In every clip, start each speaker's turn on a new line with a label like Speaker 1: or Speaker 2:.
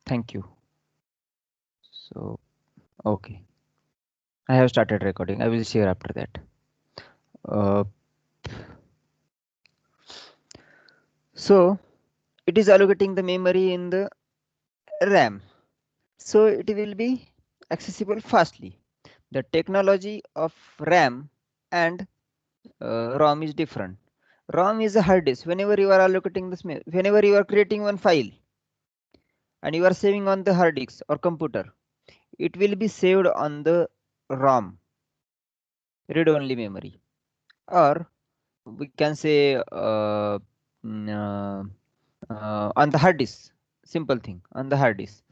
Speaker 1: Thank you. So, okay. I have started recording. I will share after that. Uh, so, it is allocating the memory in the RAM. So, it will be accessible fastly. The technology of RAM and ROM is different. ROM is a hard disk. Whenever you are allocating this, whenever you are creating one file and you are saving on the hard disk or computer, it will be saved on the ROM, read-only memory, or we can say mm, on the hard disk. Simple thing on the hard disk.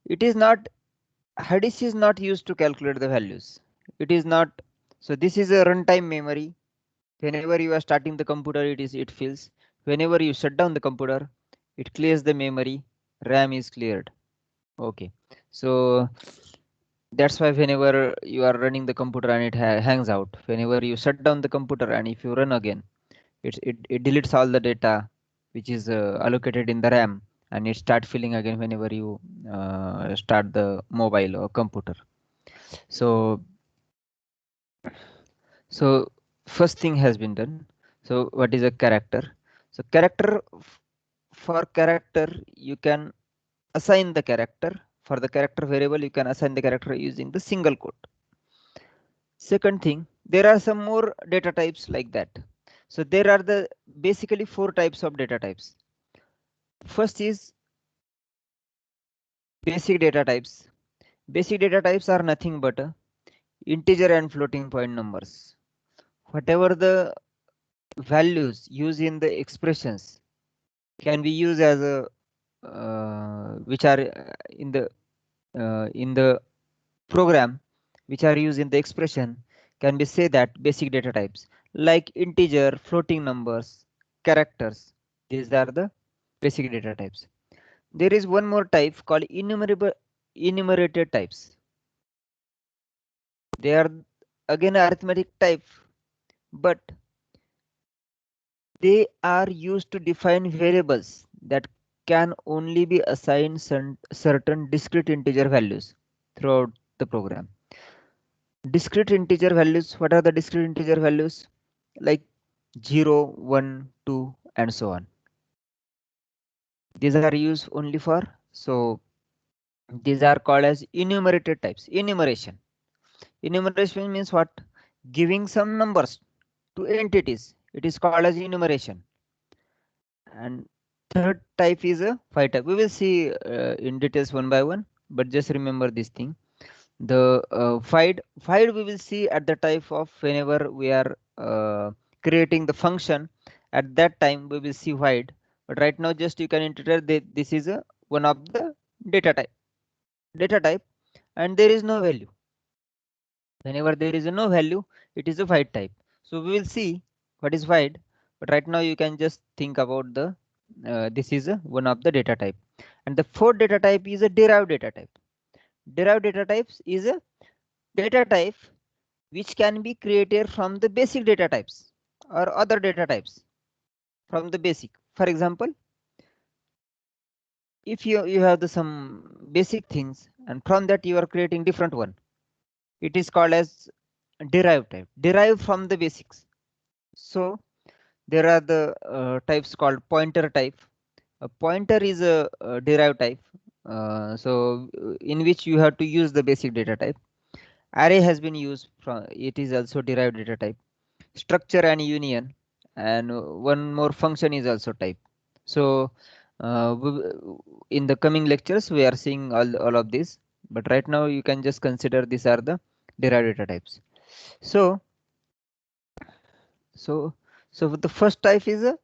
Speaker 1: It is not hard disk is not used to calculate the values. It is not. So this is a runtime memory. Whenever you are starting the computer, it fills. Whenever you shut down the computer, it clears the memory. RAM is cleared. Okay. So that's why whenever you are running the computer and it hangs out, whenever you shut down the computer and if you run again, it deletes all the data which is allocated in the RAM, and it start filling again whenever you start the mobile or computer. So so first thing has been done. So what is a character? So for character you can assign the character. For the character variable you can assign the character using the single quote. Second thing, there are some more data types like that. So there are the basically four types of data types. First is basic data types. Basic data types are nothing but integer and floating point numbers. Whatever the values used in the expressions can be used as a which are in the program, which are used in the expression, can be say that basic data types like integer, floating numbers, characters. These are the basic data types. There is one more type called enumerated types. They are again arithmetic type, but they are used to define variables that can only be assigned certain discrete integer values throughout the program. Discrete integer values, what are the discrete integer values? Like 0, 1, 2, and so on. These are used only for, so these are called as enumerated types. Enumeration means what? Giving some numbers to entities. It is called as enumeration. And third type is a phi type. We will see in details one by one, but just remember this thing. The phi we will see at the type of whenever we are creating the function. At that time we will see void. But right now just you can enter this is a one of the data type. Data type, and there is no value. Whenever there is a no value, it is a void type. So we will see what is void, but right now you can just think about the this is a one of the data type. And the fourth data type is a derived data type. Derived data types is a data type which can be created from the basic data types or other data types from the basic. For example, if you have the some basic things and from that you are creating different one, it is called as derived type, derived from the basics. So there are the types called pointer type. A pointer is a derived type, in which you have to use the basic data type. Array has been used from, it is also derived data type. Structure and union, and one more function is also type. So in the coming lectures we are seeing all of this, but right now you can just consider these are the derived data types. So so so the first type is a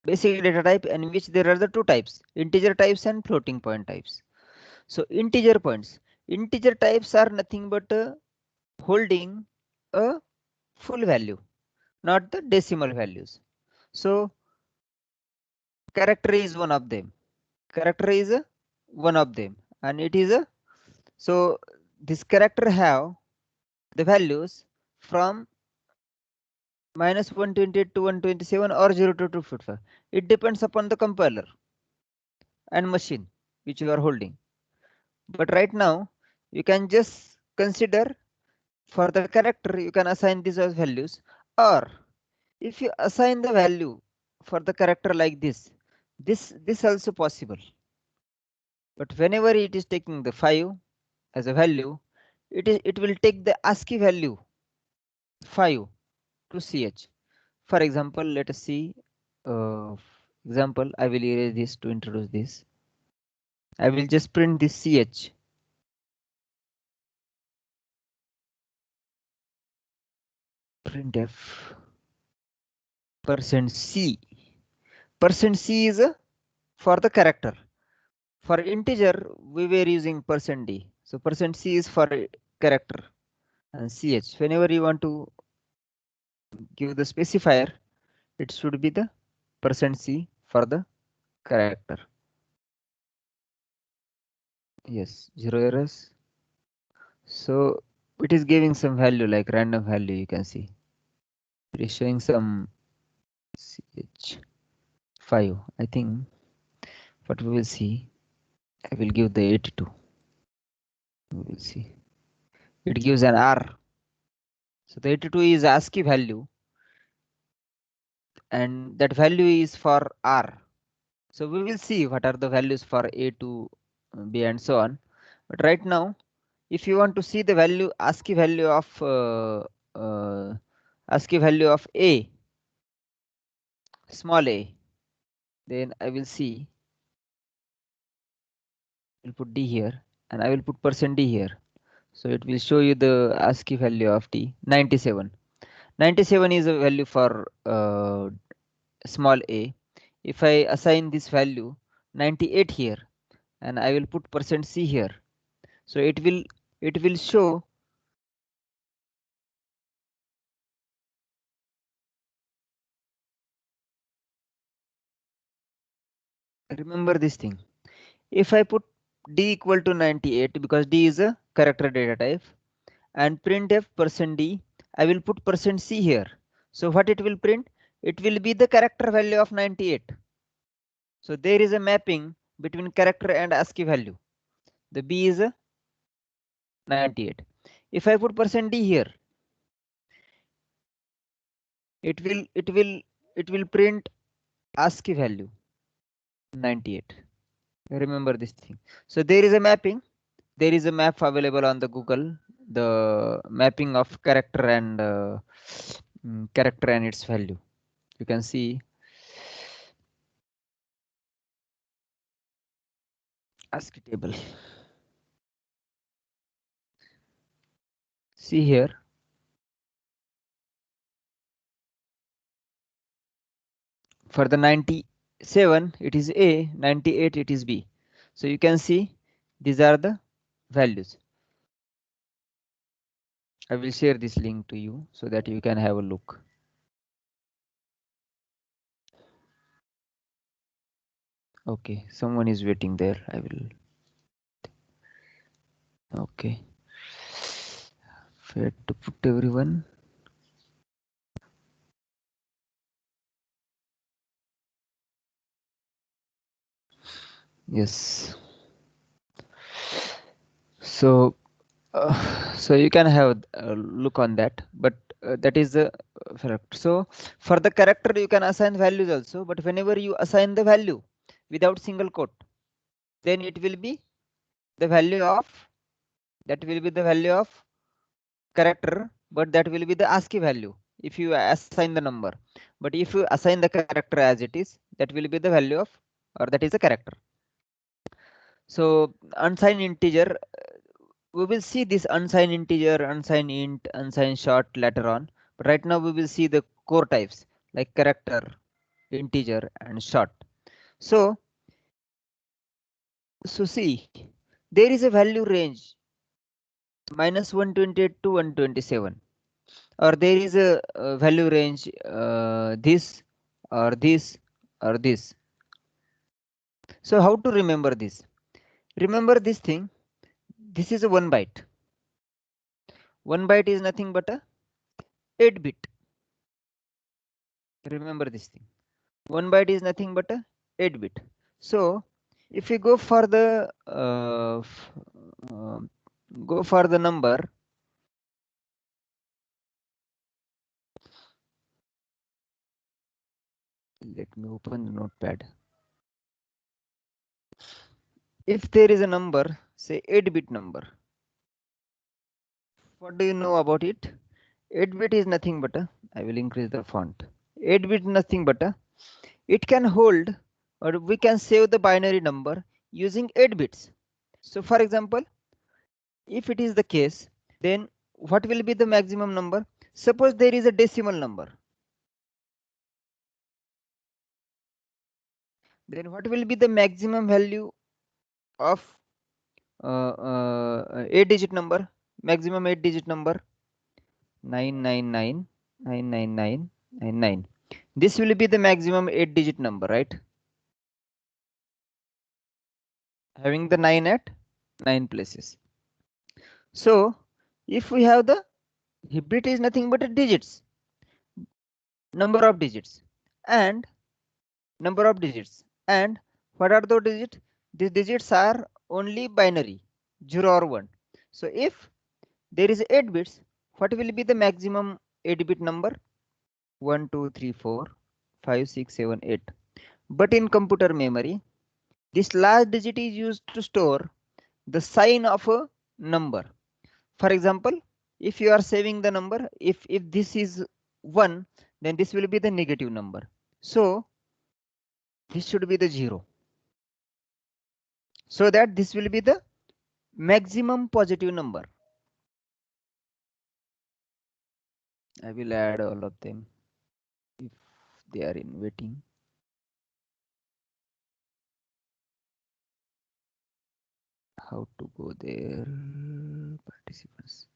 Speaker 1: basic data type, in which there are the two types, integer types and floating point types. So integer types are nothing but holding a full value, not the decimal values. So character is one of them. Character is one of them, and it is a, so this character have the values from -128 to 127 or 0 to 255. It depends upon the compiler. and machine which you are holding. But right now you can just consider for the character you can assign these as values, or if you assign the value for the character like this also possible. But whenever it is taking the 5 as a value, it will take the ASCII value 5 to ch. For example, let us see example. I will erase this to introduce this. I will just print this ch. Printf %c. %c is for the character. For integer we were using %d. So %c is for character and ch. Whenever you want to give the specifier, it should be the %c for the character. Yes, 0 errors. So it is giving some value like random value, you can see. It is showing some ch5. I think what we will see, I will give the 82. We will see. It gives an R. So the 82 is ASCII value and that value is for R. So we will see what are the values for A to B and so on. But right now, if you want to see the value ASCII value of A, small a, then I will see. I'll put D here and I will put %D here. So it will show you the ASCII value of D 97. 97 is a value for small a. If I assign this value 98 here and I will put %C here, so it will show remember this thing. If I put D equal to 98 because D is a character data type and printf %D, I will put %C here. So what it will print? It will be the character value of 98. So there is a mapping between character and ASCII value. The B is a 98. If I put %D here, it will print ASCII value 98. Remember this thing. So there is a mapping. There is a map available on the Google. The mapping of character and character and its value. You can see ASCII table. See here. For the 97 it is A, 98 it is B. So you can see these are the values. I will share this link to you so that you can have a look. Okay, someone is waiting there. I will. Okay. Where to put everyone? Yes. So so you can have a look on that, but that is the fact. So for the character you can assign values also, but whenever you assign the value without single quote, then it will be the value of character, but that will be the ASCII value if you assign the number. But if you assign the character as it is, that will be the value of, or that is a character. So unsigned integer, we will see this unsigned integer, unsigned int, unsigned short later on. But right now we will see the core types like character, integer, and short. So see, there is a value range -128 to 127, or there is a value range this or this or this. So how to remember this? Remember this thing. This is a 1 byte. 1 byte is nothing but a 8 bit. Remember this thing. 1 byte is nothing but a 8 bit. So If you go for the number, let me open the notepad. If there is a number, say 8-bit number, what do you know about it? 8-bit is nothing but a, I will increase the font. 8-bit nothing but a, it can hold, or we can save the binary number using 8 bits. So for example, if it is the case, then what will be the maximum number? Suppose there is a decimal number. Then what will be the maximum value of 8-digit number? Maximum 8-digit number 999. This will be the maximum 8-digit number, right? Having the 9 at 9 places. So if we have the bit is nothing but a digits, number of digits, and number of digits. And what are those digits? These digits are only binary, 0 or 1. So if there is 8 bits, what will be the maximum 8-bit number? 1, 2, 3, 4, 5, 6, 7, 8. But in computer memory, this last digit is used to store the sign of a number. For example, if you are saving the number, if this is 1, then this will be the negative number. So this should be the 0. So that this will be the maximum positive number. I will add all of them if they are in waiting. How to go there? Participants.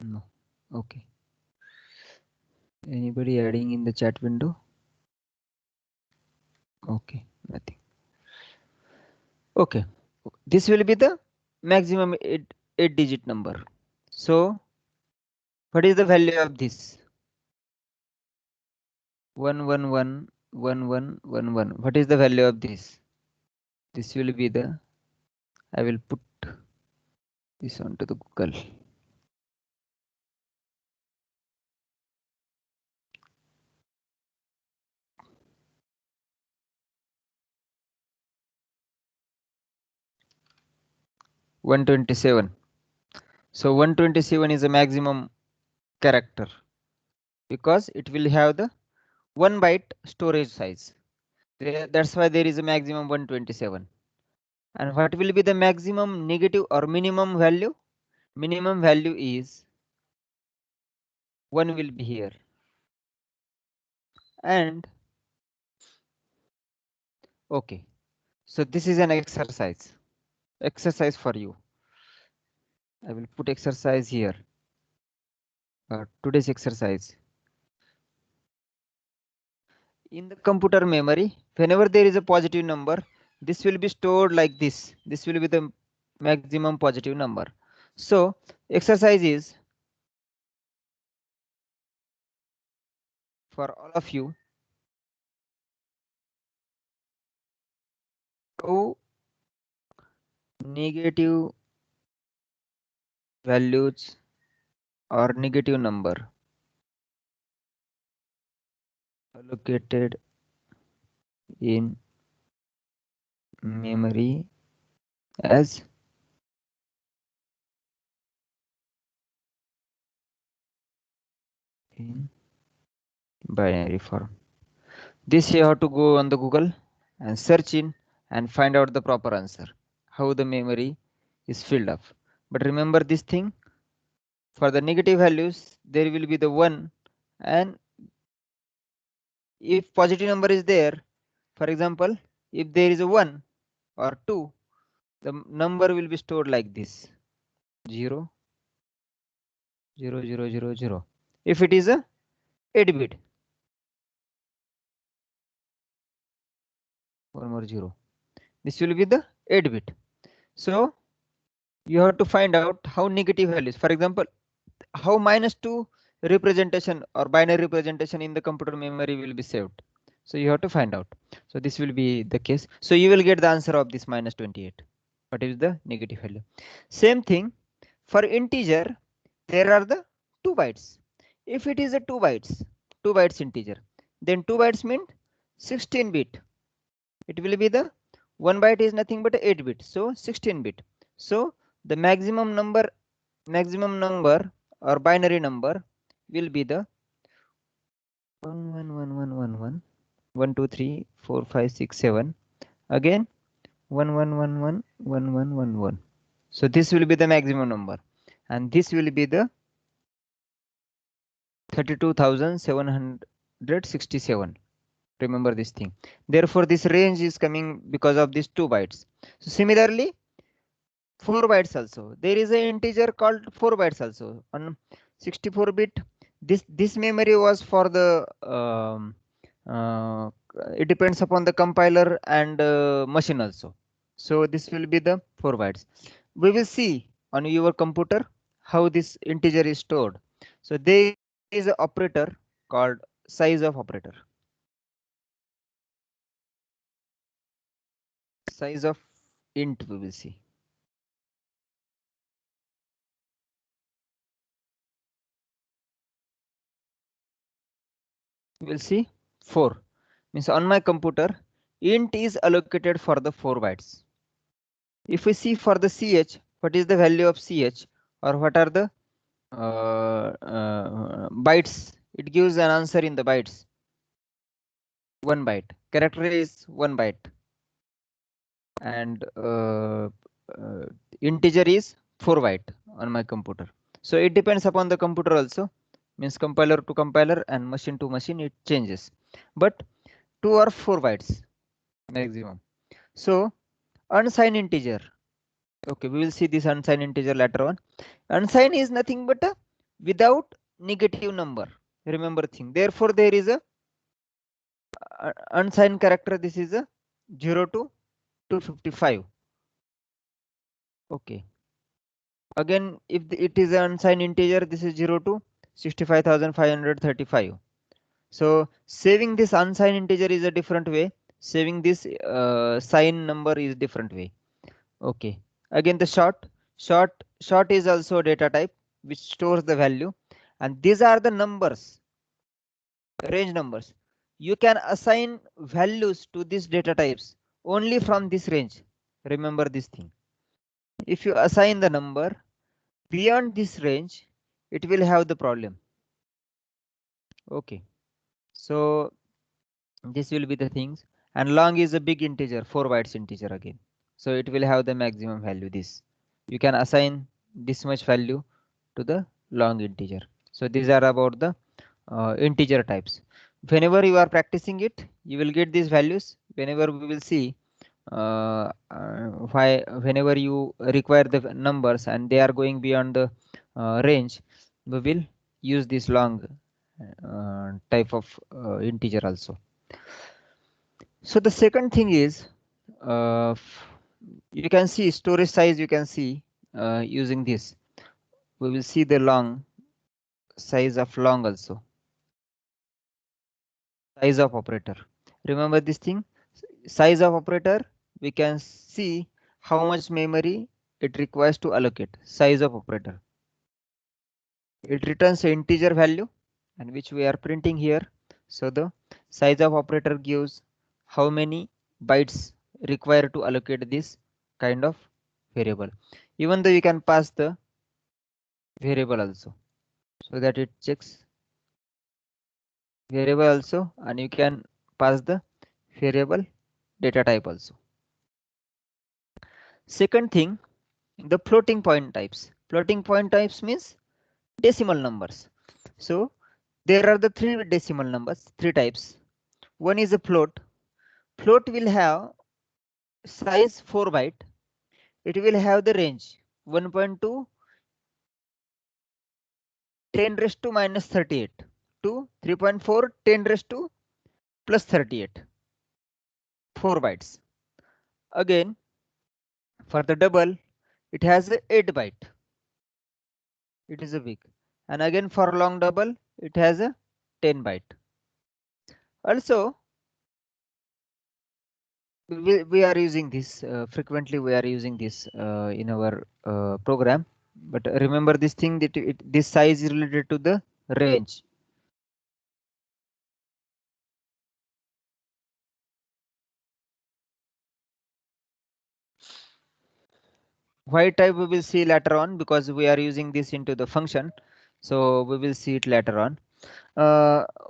Speaker 1: No. Okay. Anybody adding in the chat window? Okay, nothing. Okay. This will be the maximum 8-digit number. So what is the value of this? 1111111. What is the value of this? This will be the, I will put this onto the Google. $127. So 127 is a maximum character because it will have the 1 byte storage size. That's why there is a maximum 127. And what will be the maximum negative or minimum value? Minimum value is 1 will be here. And okay, so this is an exercise for you. I will put exercise here. Today's exercise. In the computer memory, whenever there is a positive number, this will be stored like this. This will be the maximum positive number. So exercise is for all of you. Two negative values or negative number allocated in memory as in binary form. This you have to go on the Google and search in and find out the proper answer, how the memory is filled up. But remember this thing, for the negative values there will be the 1, and if positive number is there, for example, if there is a 1 or 2, the number will be stored like this: 0 0 0 0 0. If it is a 8-bit, one more 0, this will be the 8-bit. So you have to find out how negative values, for example, how -2 representation or binary representation in the computer memory will be saved. So you have to find out. So this will be the case. So you will get the answer of this minus 28. What is the negative value? Same thing for integer. There are the 2 bytes. If it is a 2 bytes integer, then 2 bytes mean 16 bit. It will be the 1 byte is nothing but 8 bit. So 16 bit. So the maximum number or binary number will be the 111111 1 2 3 4 5 6 7 again 11111111. So this will be the maximum number, and this will be the 32,767. Remember this thing. Therefore this range is coming because of these 2 bytes. So similarly 4 bytes also, there is an integer called 4 bytes also on 64 bit. This memory was for the uh, it depends upon the compiler and machine also. So this will be the 4 bytes. We will see on your computer how this integer is stored. So there is an operator called size of operator. Size of int we will see. We will see 4 means on my computer int is allocated for the 4 bytes. If we see for the ch, what is the value of ch, or what are the bytes? It gives an answer in the bytes. 1 byte. Character is 1 byte, and integer is 4 byte on my computer. So it depends upon the computer also. Means compiler to compiler and machine to machine it changes. But 2 or 4 bytes maximum. So unsigned integer. Okay, we will see this unsigned integer later on. Unsigned is nothing but a without negative number. Remember thing. Therefore, there is a unsigned character. This is a 0 to 255. Okay. Again, if it is an unsigned integer, this is 0 to 65,535. So saving this unsigned integer is a different way. Saving this sign number is different way. Okay. Again, the short is also data type which stores the value, and these are the numbers, range numbers. You can assign values to these data types only from this range. Remember this thing. If you assign the number beyond this range, it will have the problem. Okay. So this will be the things, and long is a big integer, 4 bytes integer again. So it will have the maximum value. This you can assign this much value to the long integer. So these are about the integer types. Whenever you are practicing it, you will get these values. Whenever we will see whenever you require the numbers and they are going beyond the range, we will use this long type of integer also. So the second thing is you can see storage size. You can see using this. We will see the long size of long also. Size of operator. Remember this thing. Size of operator. We can see how much memory it requires to allocate. Size of operator. It returns an integer value, and which we are printing here. So the size of operator gives how many bytes required to allocate this kind of variable. Even though you can pass the variable also, so that it checks variable also, and you can pass the variable data type also. Second thing, the floating point types. Floating point types means decimal numbers. So there are the 3 decimal numbers, 3 types. One is a float. Float will have size 4 byte. It will have the range 1.2 10 raised to minus 38 to 3.4 10 raised to plus 38. 4 bytes. Again, for the double, it has a 8 byte. It is a big. And again for long double, it has a 10 byte. Also, we are using this frequently. We are using this in our program, but remember this thing that this size is related to the range. White type we will see later on because we are using this into the function, so we will see it later on.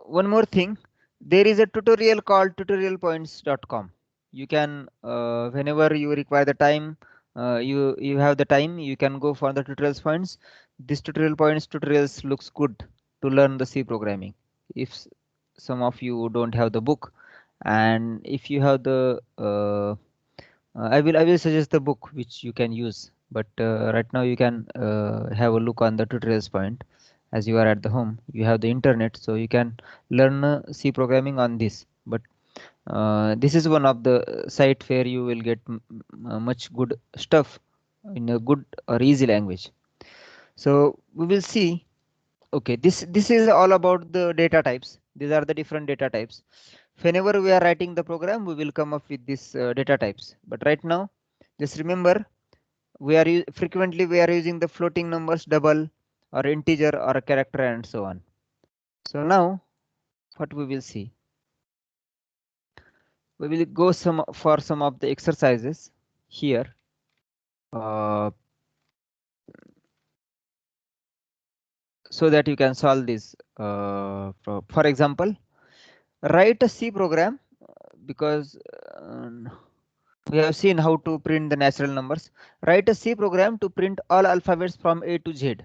Speaker 1: One more thing, there is a tutorial called tutorialpoints.com. You can whenever you require the time, you have the time, you can go for the tutorials points. This tutorial points tutorials looks good to learn the C programming. If some of you don't have the book, and if you have the I will suggest the book which you can use, but right now you can have a look on the tutorials point. As you are at the home, you have the internet, so you can learn C programming on this. But this is one of the site where you will get much good stuff in a good or easy language. So we will see. Okay, this is all about the data types. These are the different data types. Whenever we are writing the program, we will come up with these data types. But right now, just remember, frequently we are using the floating numbers, double or integer or a character and so on. So now what we will see, we will go for some of the exercises here. So that you can solve this. For example, write a C program because we have seen how to print the natural numbers. Write a C program to print all alphabets from A to Z.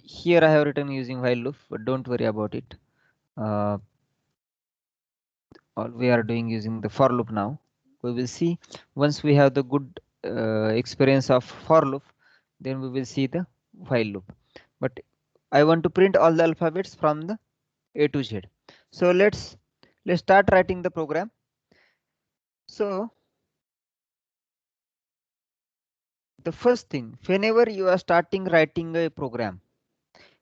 Speaker 1: Here I have written using while loop, but don't worry about it. All we are doing using the for loop now. We will see once we have the good experience of for loop, then we will see the while loop. But I want to print all the alphabets from the A to Z. So let's start writing the program. So the first thing, whenever you are starting writing a program,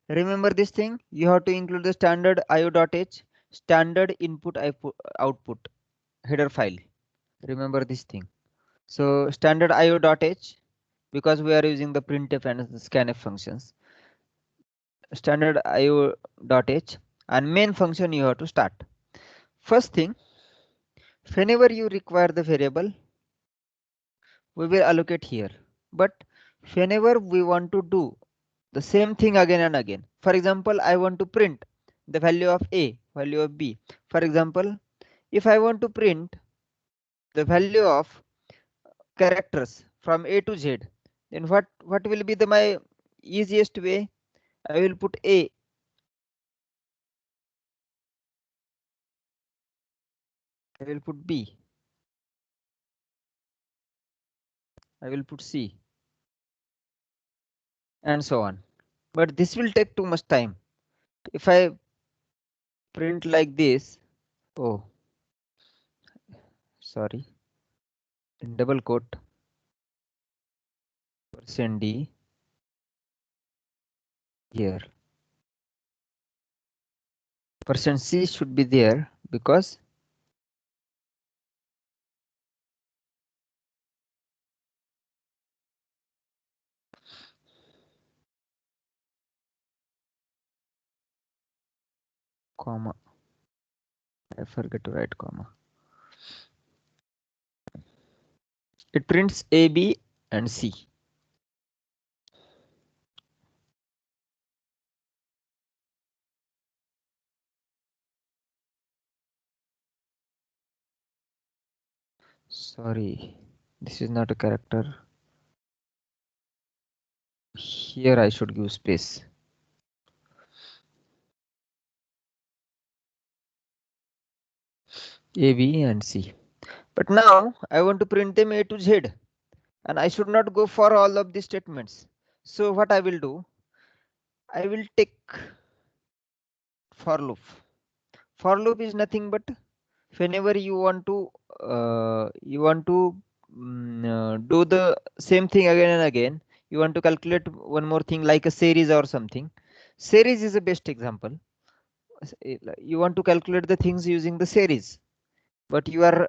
Speaker 1: remember this thing, you have to include the standard io.h, standard input output header file. Remember this thing. So standard io.h, because we are using the printf and the scanf functions, standard io.h, and main function you have to start. First thing, whenever you require the variable, we will allocate here. But whenever we want to do the same thing again and again, for example, I want to print the value of A, value of B. For example, if I want to print the value of characters from A to Z, then what will be the my easiest way? I will put A, I will put B, I will put C, and so on. But this will take too much time. If I print like this, oh, sorry, in double quote, %d here. %c should be there because comma. I forget to write comma. It prints A, B, and C. Sorry, this is not a character. Here I should give space. A, B, and C. But now I want to print them A to Z, and I should not go for all of these statements. So what I will do, I will take for loop. For loop is nothing but whenever you want to do the same thing again and again, you want to calculate one more thing like a series or something. Series is the best example. You want to calculate the things using the series. but you are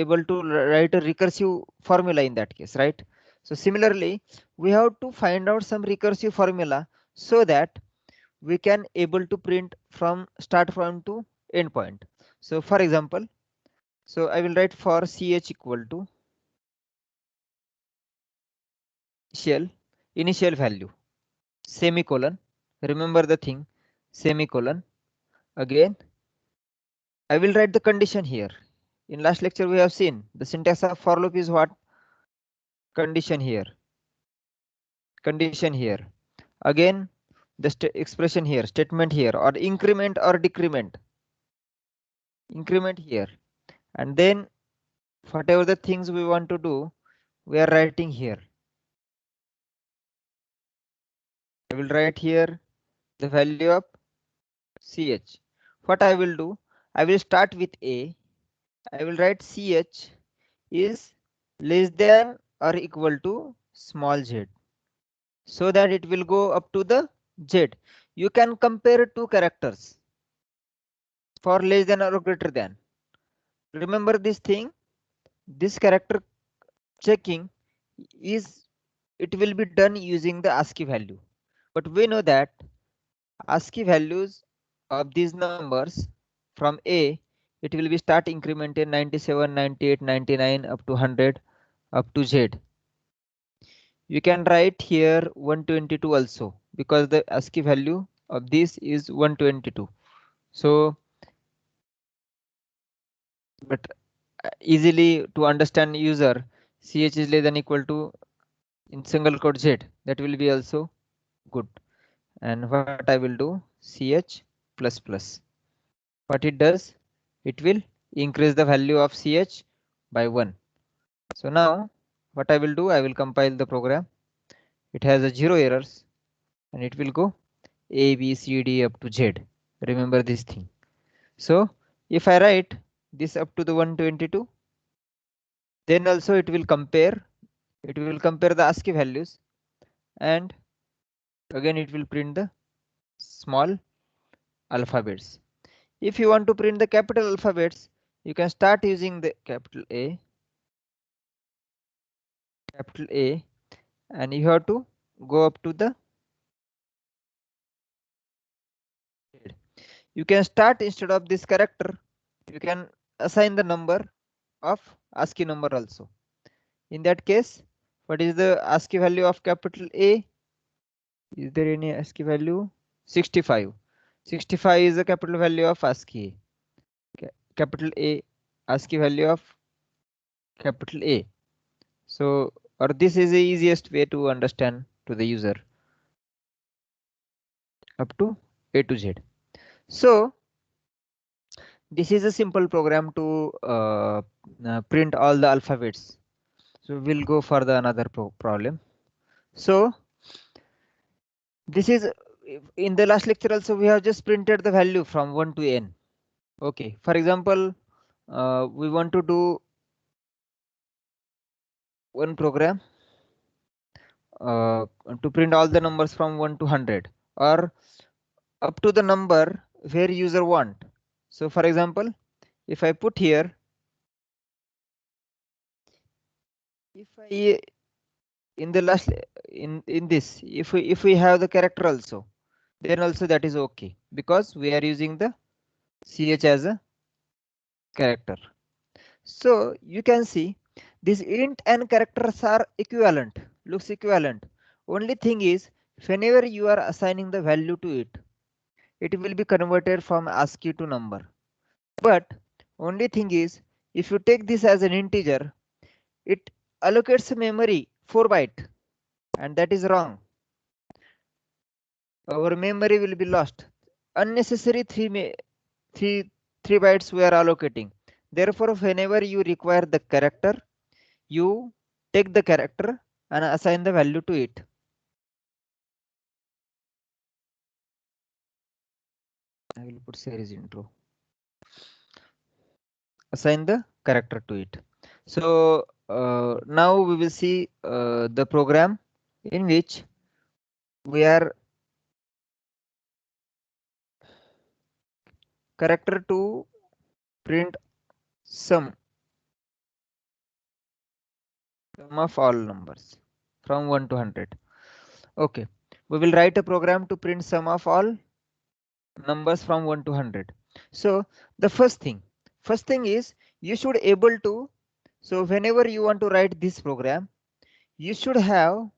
Speaker 1: able to write a recursive formula in that case, right? So similarly, we have to find out some recursive formula so that we can able to print from start from to end point. So for example, so I will write for ch equal to initial value semicolon, remember the thing, semicolon. Again I will write the condition here. In last lecture we have seen the syntax of for loop is what? Condition here, condition here. Again the expression here, statement here, or increment or decrement, increment here. And then whatever the things we want to do, we are writing here. I will write here the value of ch. What I will do, I will start with a. I will write ch is less than or equal to small z, so that it will go up to the z. You can compare two characters for less than or greater than. Remember this thing, this character checking is, it will be done using the ASCII value. But we know that ASCII values of these numbers from A, it will be start incremented 97, 98, 99 up to 100 up to Z. You can write here 122 also, because the ASCII value of this is 122. So, but easily to understand user, ch is less than equal to in single quote z, that will be also good. And what I will do, ch plus plus. What it does, it will increase the value of ch by 1. So now what I will do, I will compile the program. It has a 0 errors and it will go a b c d up to z. Remember this thing. So if I write this up to the 122, then also it will compare the ASCII values, and again it will print the small alphabets. If you want to print the capital alphabets, you can start using the capital A, and you have to go up to the Z. You can start instead of this character, you can assign the number of ASCII number also. In that case, what is the ASCII value of capital A? Is there any ASCII value? 65. 65 is the capital value of ASCII. Capital A, ASCII value of capital A. So, or this is the easiest way to understand to the user up to A to Z. So, this is a simple program to print all the alphabets. So, we'll go for the another problem. So, this is in the last lecture also we have just printed the value from 1 to n. Okay, for example, we want to do one program to print all the numbers from 1 to 100 or up to the number where user want. So for example, if I put here, if I in the last in this, if we have the character also, then also that is okay, because we are using the ch as a character. So you can see these int and characters are equivalent, looks equivalent. Only thing is, whenever you are assigning the value to it, it will be converted from ASCII to number. But only thing is, if you take this as an integer, it allocates memory 4 byte, and that is wrong. Our memory will be lost. Unnecessary 3 bytes we are allocating. Therefore, whenever you require the character, you take the character and assign the value to it. I will put series intro. Assign the character to it. So now we will see the program in which we are character to print sum of all numbers from 1 to 100. Okay, we will write a program to print sum of all numbers from 1 to 100. So the first thing is you should able to, so whenever you want to write this program, you should have,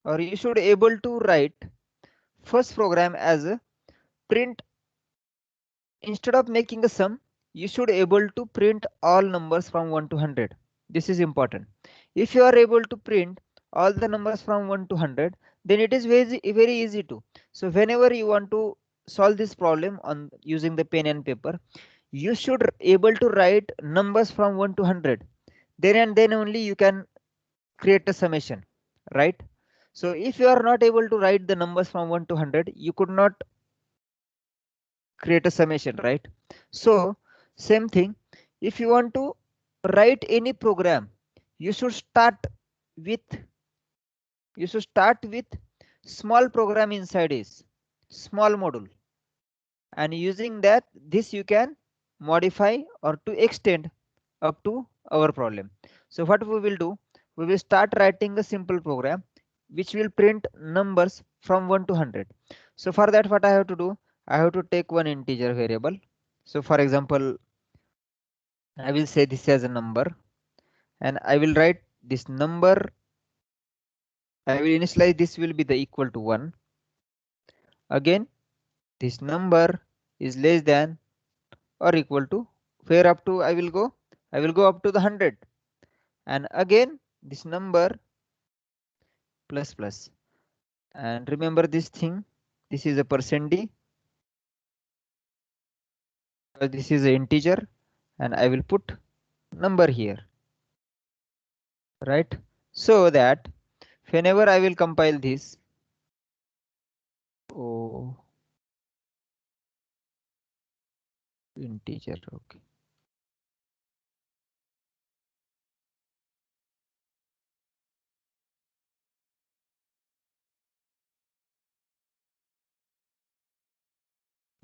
Speaker 1: or you should able to write first program as a print. Instead of making a sum, you should able to print all numbers from 1 to 100. This is important. If you are able to print all the numbers from 1 to 100, then it is very easy to. So whenever you want to solve this problem on using the pen and paper, you should able to write numbers from 1 to 100. Then and then only you can create a summation, right? So if you are not able to write the numbers from 1 to 100, you could not create a summation, right? So same thing, if you want to write any program, you should start with small program inside is small module, and using that this you can modify or to extend up to our problem. So what we will do, we will start writing a simple program which will print numbers from 1 to 100. So for that what I have to do, I have to take one integer variable. So for example, I will say this as a number, and I will write this number. I will initialize this will be the equal to 1. Again, this number is less than or equal to, where up to I will go? I will go up to the 100. And again, this number plus plus. And remember this thing, this is a percent %d, this is an integer, and I will put number here, right? So that whenever I will compile this, oh, integer, okay.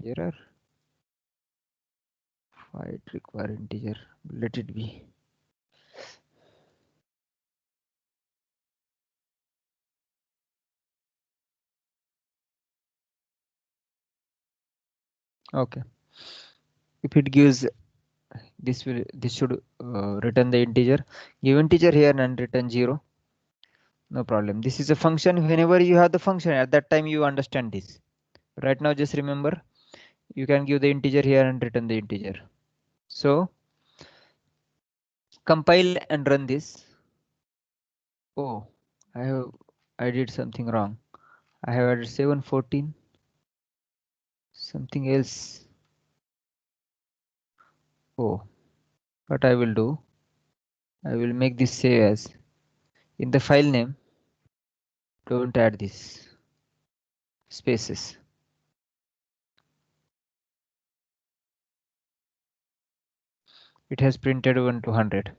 Speaker 1: Error, why it require integer, let it be. Okay, if it gives, this should return the integer, give integer here and return 0. No problem, this is a function. Whenever you have the function, at that time you understand this. Right now just remember, you can give the integer here and return the integer. So compile and run this. Oh, I did something wrong. I have added 714, something else. Oh, what I will do, I will make this save as in the file name. Don't add this spaces. It has printed 1 to 100.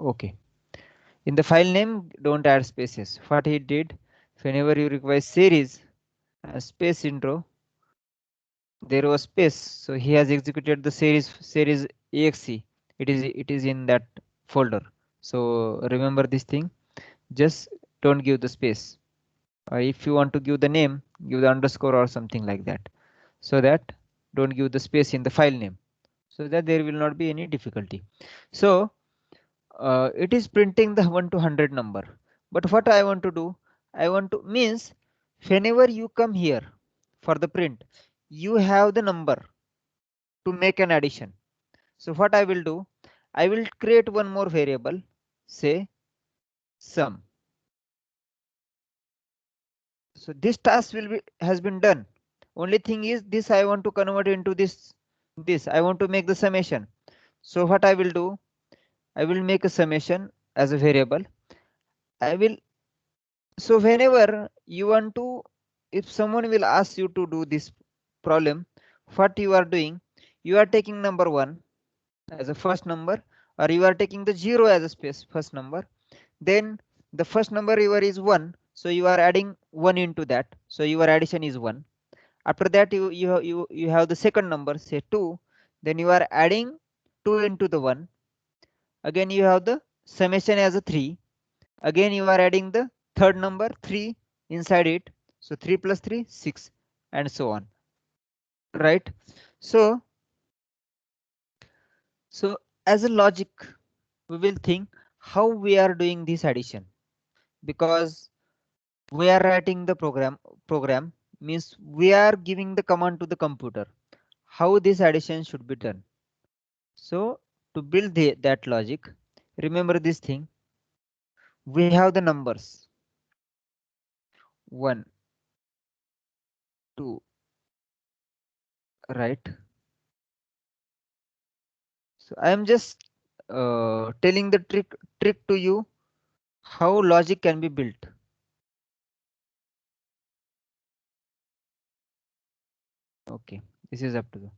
Speaker 1: Okay. In the file name, don't add spaces. What he did, whenever you require series space intro, there was space, so he has executed the series exe. It is in that folder. So remember this thing. Just don't give the space. If you want to give the name, give the underscore or something like that. So that don't give the space in the file name, so that there will not be any difficulty. So it is printing the 1 to 100 number. But what I want to do, I want to means whenever you come here for the print, you have the number to make an addition. So what I will do, I will create one more variable, say sum. So this task will be has been done. Only thing is this I want to convert into this I want to make the summation. So what I will do, I will make a summation as a variable. I will, so whenever you want to, if someone will ask you to do this problem, what you are doing, you are taking number 1 as a first number, or you are taking the 0 as a space first number. Then the first number your is 1, so you are adding 1 into that, so your addition is 1. After that you have the second number, say 2, then you are adding 2 into the 1. Again you have the summation as a 3. Again you are adding the third number 3 inside it. So 3 plus 3, 6, and so on. Right? So as a logic, we will think how we are doing this addition, because we are writing the program means we are giving the command to the computer how this addition should be done. So to build that logic, remember this thing. We have the numbers 1, 2, right? So I am just telling the trick to you how logic can be built. Okay, this is up to you.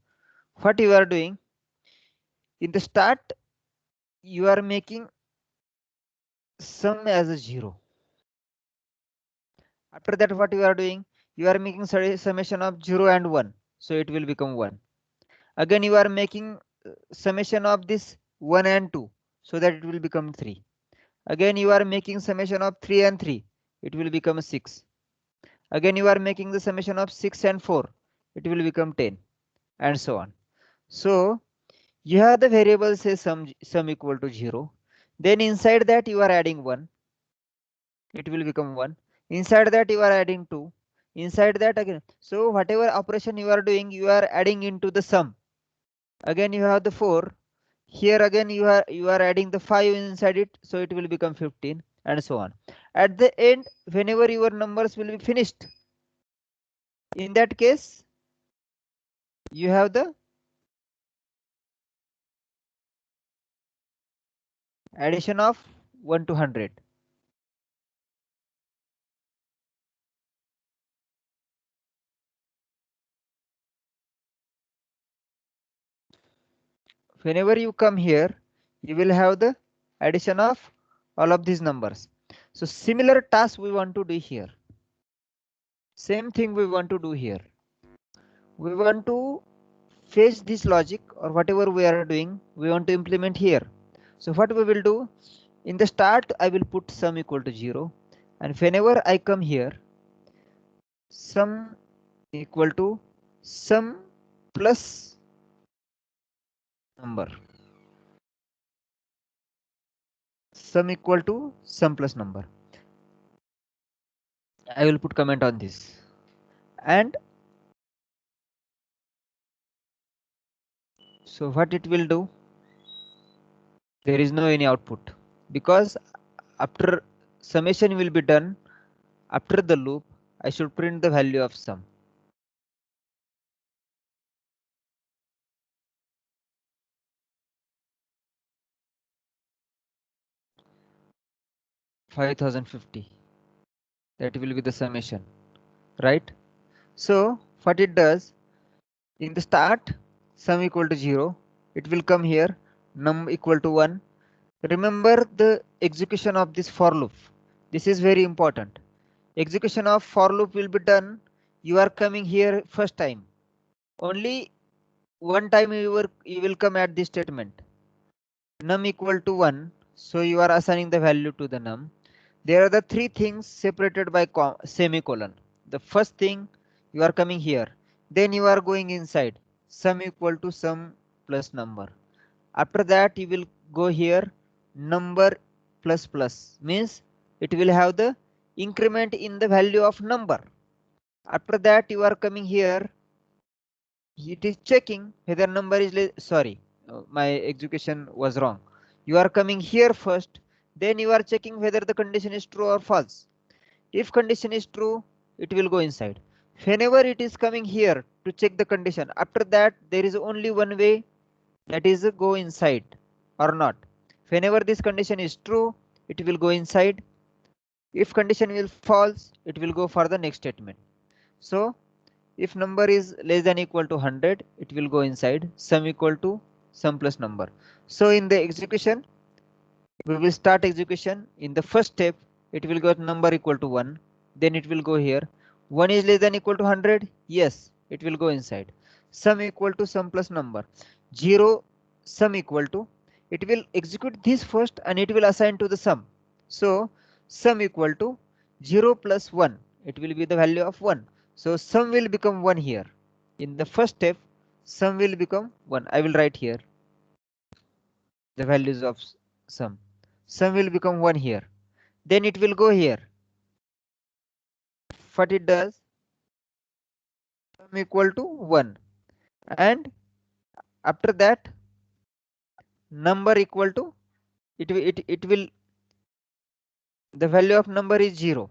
Speaker 1: What you are doing in the start, you are making sum as a 0. After that, what you are doing, you are making summation of 0 and 1, so it will become 1. Again you are making summation of this 1 and 2, so that it will become 3. Again you are making summation of 3 and 3, it will become 6. Again you are making the summation of 6 and 4, it will become 10, and so on. So you have the variable say sum equal to 0. Then inside that you are adding 1, it will become 1. Inside that you are adding 2. Inside that again. So whatever operation you are doing, you are adding into the sum. Again you have the 4. Here again you are adding the 5 inside it, so it will become 15, and so on. At the end, whenever your numbers will be finished, in that case you have the addition of 1 to 100. Whenever you come here, you will have the addition of all of these numbers. So similar task we want to do here. Same thing we want to do here. We want to fetch this logic, or whatever we are doing, we want to implement here. So what we will do, in the start I will put sum equal to 0, and whenever I come here, sum equal to sum plus number. Sum equal to sum plus number. I will put comment on this. And so what it will do, there is no any output, because after summation will be done, after the loop I should print the value of sum. $5,050, that will be the summation, right? So what it does, in the start sum equal to 0, it will come here num equal to 1. Remember the execution of this for loop. This is very important. Execution of for loop will be done. You are coming here first time. Only one time you will come at this statement. Num equal to 1. So you are assigning the value to the num. There are the three things separated by semicolon. The first thing, you are coming here. Then you are going inside. Sum equal to sum plus number. After that you will go here, number plus plus, means it will have the increment in the value of number. After that you are coming here, it is checking whether number is sorry, my execution was wrong. You are coming here first, then you are checking whether the condition is true or false. If condition is true, it will go inside. Whenever it is coming here to check the condition, after that there is only one way, that is go inside or not. Whenever this condition is true, it will go inside. If condition will false, it will go for the next statement. So if number is less than equal to 100, it will go inside sum equal to sum plus number. So in the execution, we will start execution. In the first step, it will go number equal to 1. Then it will go here. 1 is less than equal to 100. Yes, it will go inside. Sum equal to sum plus number. 0 sum equal to. it will execute this first and it will assign to the sum. So sum equal to 0 plus 1, it will be the value of 1. So sum will become 1 here. In the first step, sum will become 1. I will write here the values of sum. Sum will become 1 here. Then it will go here. What it does, sum equal to 1. And after that, number equal to, it will, the value of number is 0.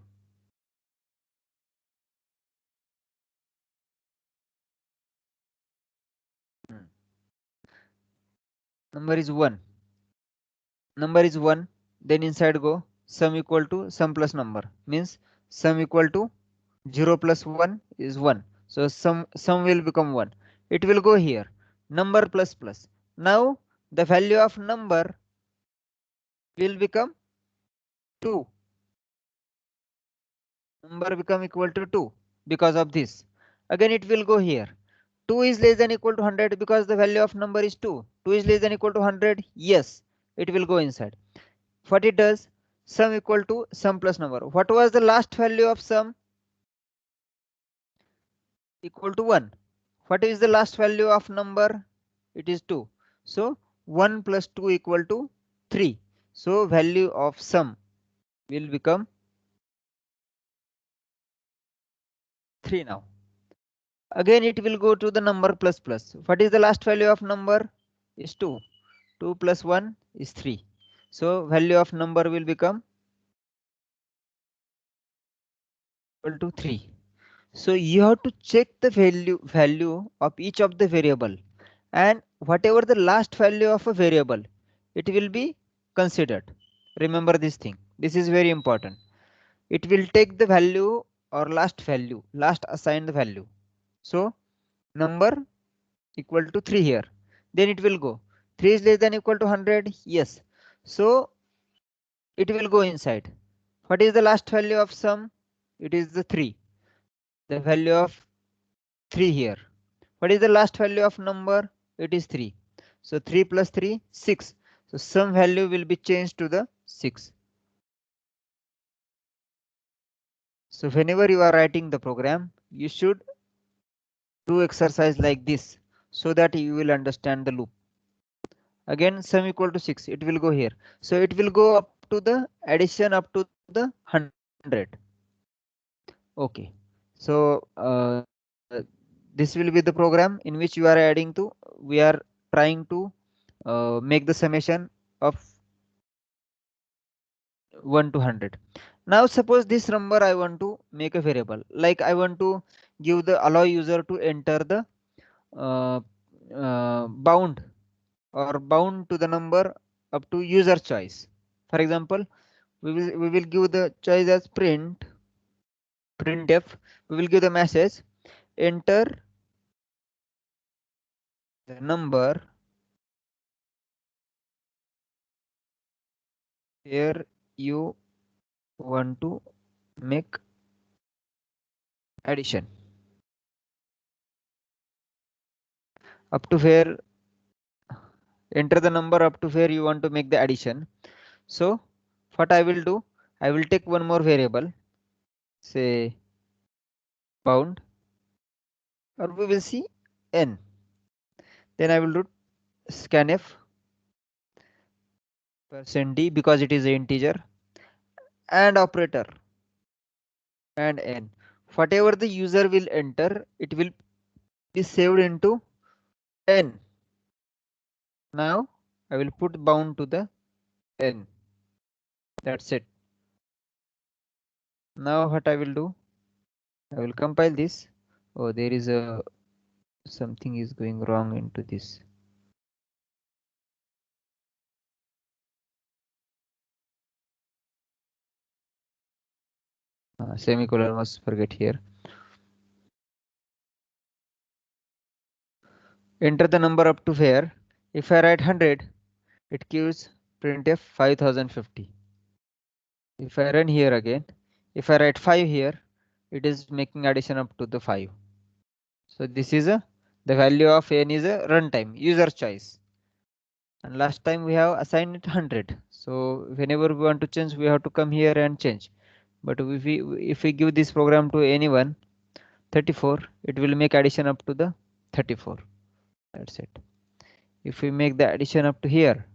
Speaker 1: Number is 1. Number is 1. Then inside go sum equal to sum plus number, means sum equal to 0 plus 1 is 1. So sum will become 1. It will go here. Number plus plus. Now the value of number will become 2. Number become equal to 2 because of this. Again it will go here. 2 is less than equal to 100 because the value of number is 2. 2 is less than equal to 100. Yes, it will go inside. What it does, sum equal to sum plus number. What was the last value of sum? Equal to 1. What is the last value of number? It is 2. So 1 plus 2 equal to 3. So value of sum will become 3 now. Again it will go to the number plus plus. What is the last value of number? Is 2. 2 plus 1 is 3. So value of number will become equal to 3. So you have to check the value of each of the variable, and whatever the last value of a variable, it will be considered. Remember this thing. This is very important. It will take the value or last assigned value. So number equal to 3 here. Then it will go. 3 is less than equal to 100. Yes. So it will go inside. What is the last value of sum? It is the 3. The value of 3 here. What is the last value of number? It is 3. So 3 plus 3, 6. So some value will be changed to the 6. So whenever you are writing the program, you should do exercise like this so that you will understand the loop. Again, sum equal to 6. It will go here. So it will go up to the addition up to the 100. Okay. So this will be the program in which you are adding to. We are trying to make the summation of 1 to 100. Now suppose this number I want to make a variable, like I want to give the allow user to enter the uh, bound or bound to the number up to user choice. For example, we will give the choice as printf. We will give the message enter the number here you want to make addition, up to where, enter the number up to where you want to make the addition. So what I will do, I will take one more variable, say bound, or we will see n. Then I will do scanf %d because it is an integer, and operator and n. Whatever the user will enter, it will be saved into n. Now I will put bound to the n. That's it. Now what I will do, I will compile this. Oh, there is a something is going wrong into this. Semicolon was forget here. Enter the number up to where. If I write 100, it gives printf 5050. If I run here again, if I write 5 here, it is making addition up to the 5. So this is the value of n is a runtime user choice. and last time we have assigned it 100. So whenever we want to change, we have to come here and change. But if we give this program to anyone 34, it will make addition up to the 34. That's it. If we make the addition up to here,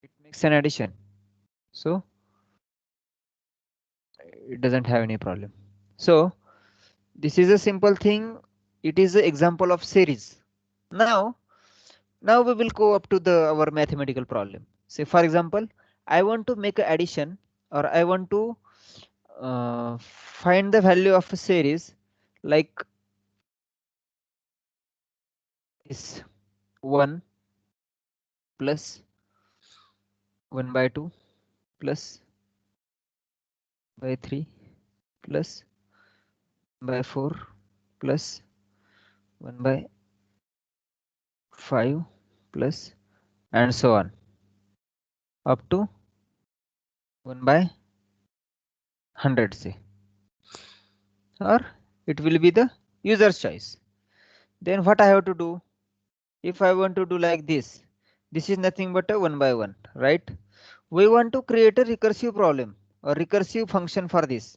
Speaker 1: it makes an addition. So it doesn't have any problem. So this is a simple thing. It is an example of series. Now we will go up to the our mathematical problem. Say for example, I want to make an addition, or I want to find the value of a series like is 1 plus 1 by 2 plus by 3 plus by 4 plus 1 by 5 plus and so on up to 1 by 100, say, or it will be the user's choice. Then what I have to do? If I want to do like this is nothing but a 1 by 1, right? We want to create a recursive problem or recursive function for this,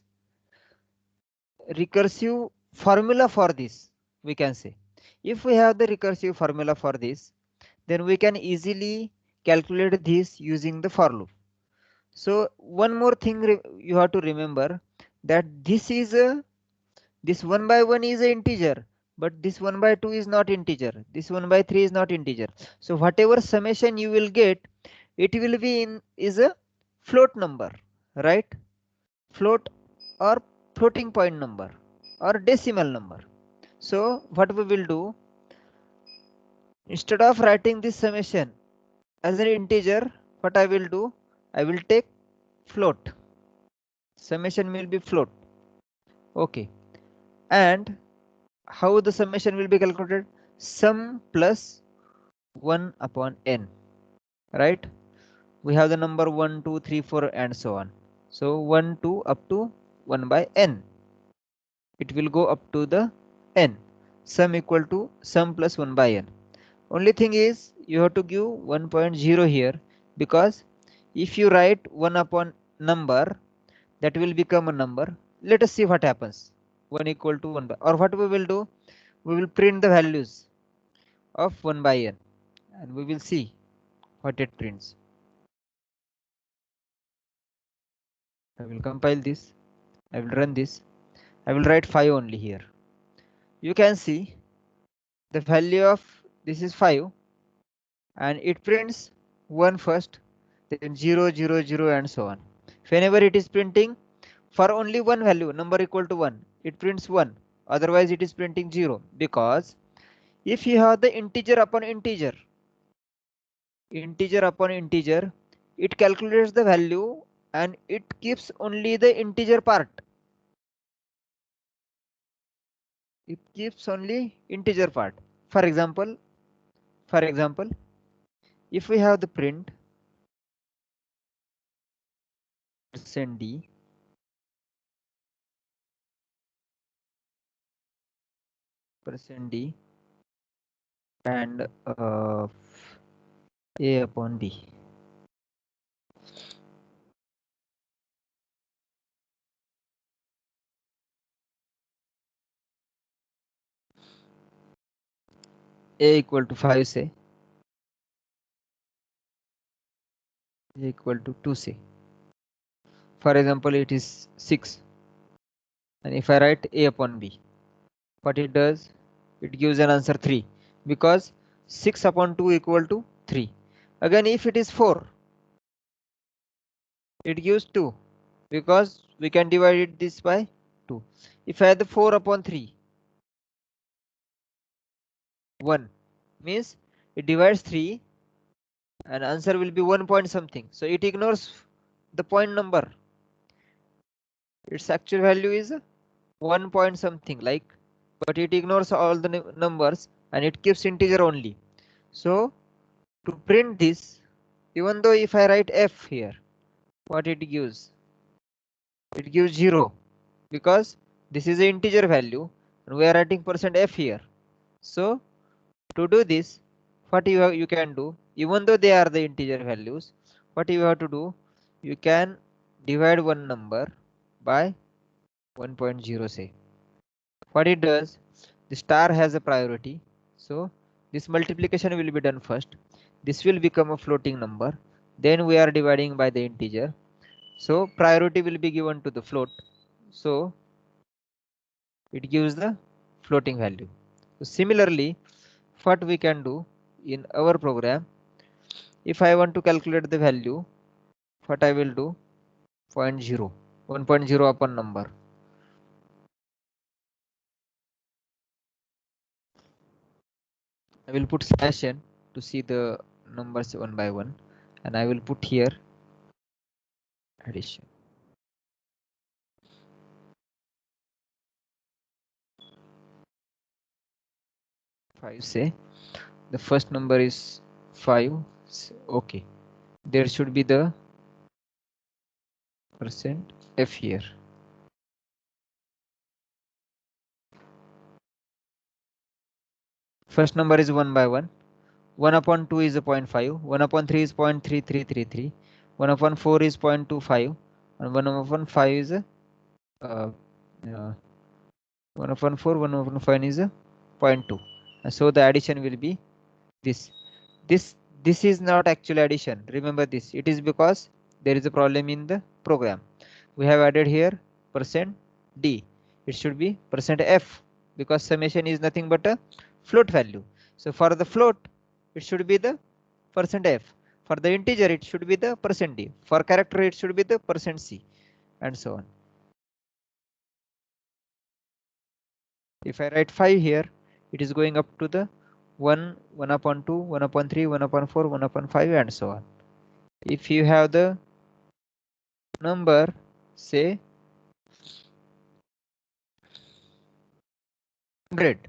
Speaker 1: recursive formula for this, we can say. If we have the recursive formula for this, then we can easily calculate this using the for loop. So one more thing you have to remember, that this 1 by 1 is an integer, but this 1 by 2 is not integer, this 1 by 3 is not integer. So whatever summation you will get, it will be in is a float number, right? Float or floating point number or decimal number. So what we will do, instead of writing this summation as an integer, what I will do, I will take float. Summation will be float. Okay. And how the summation will be calculated? Sum plus 1 upon n, right? We have the number 1, 2, 3, 4 and so on. So 1, 2 up to 1 by n. It will go up to the n. Sum equal to sum plus 1 by n. Only thing is you have to give 1.0 here, because if you write 1 upon number, that will become a number. Let us see what happens. 1 equal to 1 by, or what we will do, we will print the values of 1 by n and we will see what it prints. I will compile this, I will run this, I will write 5 only here. You can see the value of this is 5 and it prints 1 first, then 0, 0, 0 and so on. Whenever it is printing for only one value, number equal to 1, it prints 1, otherwise it is printing 0, because if you have the integer upon integer, it calculates the value and it keeps only the integer part. It keeps only integer part. For example, if we have the print %d %d and a upon d. A equal to 5, say, a equal to 2, say. For example, it is 6, and if I write a upon b, what it does, it gives an answer 3, because 6 upon 2 equal to 3. Again, if it is 4, it gives 2, because we can divide it this by 2. If I add the 4 upon 3, 1, means it divides 3 and answer will be 1 point something. So it ignores the point number. Its actual value is 1 point something, like, but it ignores all the numbers and it keeps integer only. So to print this, even though if I write f here, what it gives? It gives 0, because this is an integer value and we are writing %f here. So to do this, what you can do, even though they are the integer values, what you have to do, you can divide one number by 1.0 say. What it does, the star has a priority, so this multiplication will be done first. This will become a floating number, then we are dividing by the integer, so priority will be given to the float, so it gives the floating value. So similarly, what we can do in our program, if I want to calculate the value, what I will do, 0.0, 1.0 upon number. I will put slash n to see the numbers one by one, and I will put here addition. 5 say the first number is 5. Okay, there should be the percent f here. First number is 1 by 1. 1 upon 2 is a 0.5. 1 upon 3 is 0.3333. 1 upon 4 is 0.25. And 1 upon 5 is a uh, 1 upon 4, 1 upon 5 is a 0.2. And so the addition will be this. This is not actual addition. Remember this. It is because there is a problem in the program. We have added here percent %d. It should be percent %f because summation is nothing but a float value. So for the float, it should be the percent %f. For the integer, it should be the percent %d. For character, it should be the percent %c, and so on. If I write 5 here, it is going up to the 1, 1 upon 2, 1 upon 3, 1 upon 4, 1 upon 5, and so on. If you have the number, say 100,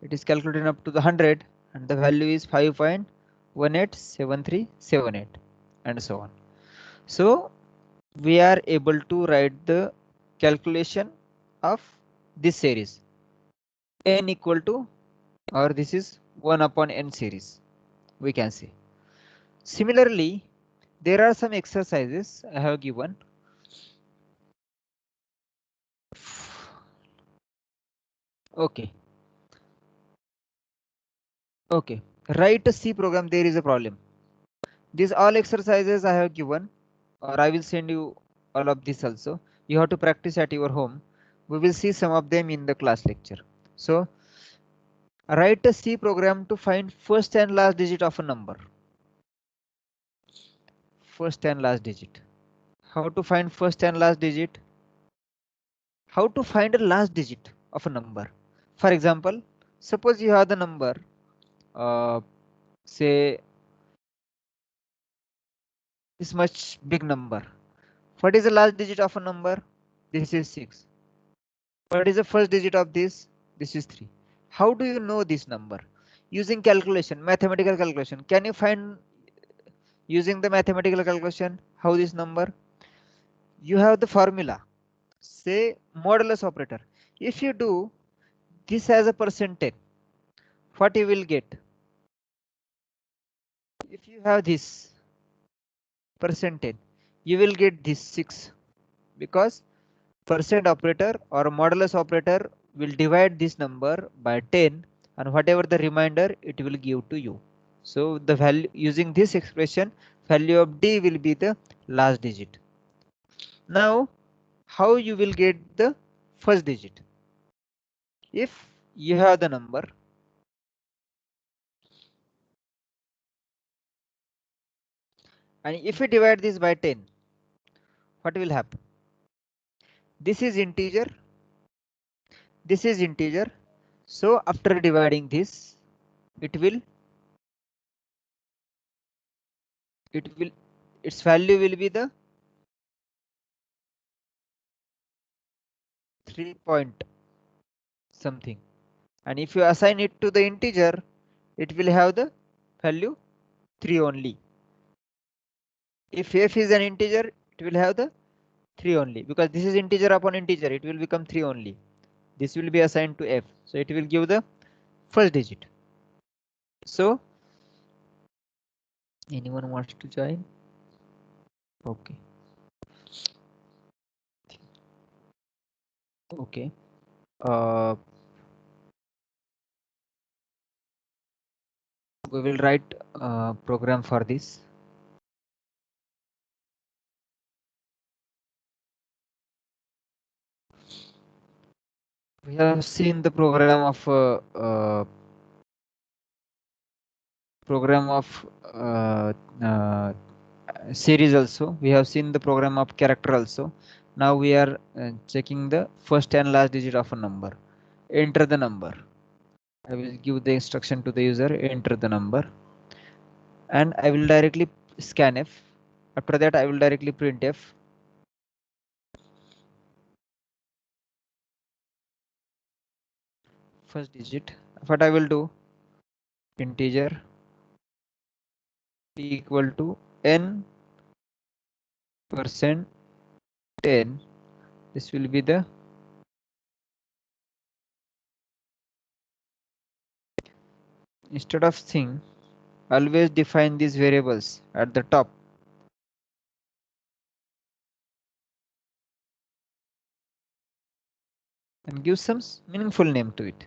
Speaker 1: it is calculated up to the 100, and the value is 5.187378, and so on. So we are able to write the calculation of this series n equal to, or this is 1 upon n series, we can say. Similarly, there are some exercises I have given. Okay. Okay. Write a C program. There is a problem. These all exercises I have given, or I will send you all of this also. You have to practice at your home. We will see some of them in the class lecture. So write a C program to find first and last digit of a number. First and last digit. How to find first and last digit? How to find a last digit of a number? For example, suppose you have the number, say this much big number. What is the last digit of a number? This is 6. What is the first digit of this? This is 3. How do you know this number? Using calculation, mathematical calculation. Can you find using the mathematical calculation how this number? You have the formula. Say modulus operator. If you do this as a percentage, what you will get? If you have this percentage, you will get this 6, because percent operator or modulus operator will divide this number by 10, and whatever the remainder it will give to you. So the value using this expression, value of d will be the last digit. Now how you will get the first digit? If you have the number, and if you divide this by 10, what will happen? This is integer, this is integer. So after dividing this, it will its value will be the 3 point something, and if you assign it to the integer, it will have the value 3 only. If f is an integer, it will have the 3 only, because this is integer upon integer, it will become 3 only. This will be assigned to f, so it will give the first digit. So anyone wants to join? Okay. Okay. Uh, we will write a program for this. We have seen the program of uh, series also. We have seen the program of character also. Now we are checking the first and last digit of a number. Enter the number. I will give the instruction to the user, enter the number, and I will directly scanf. After that I will directly printf. First digit. What I will do, integer equal to n percent 10. This will be the instead of thing, always define these variables at the top and give some meaningful name to it.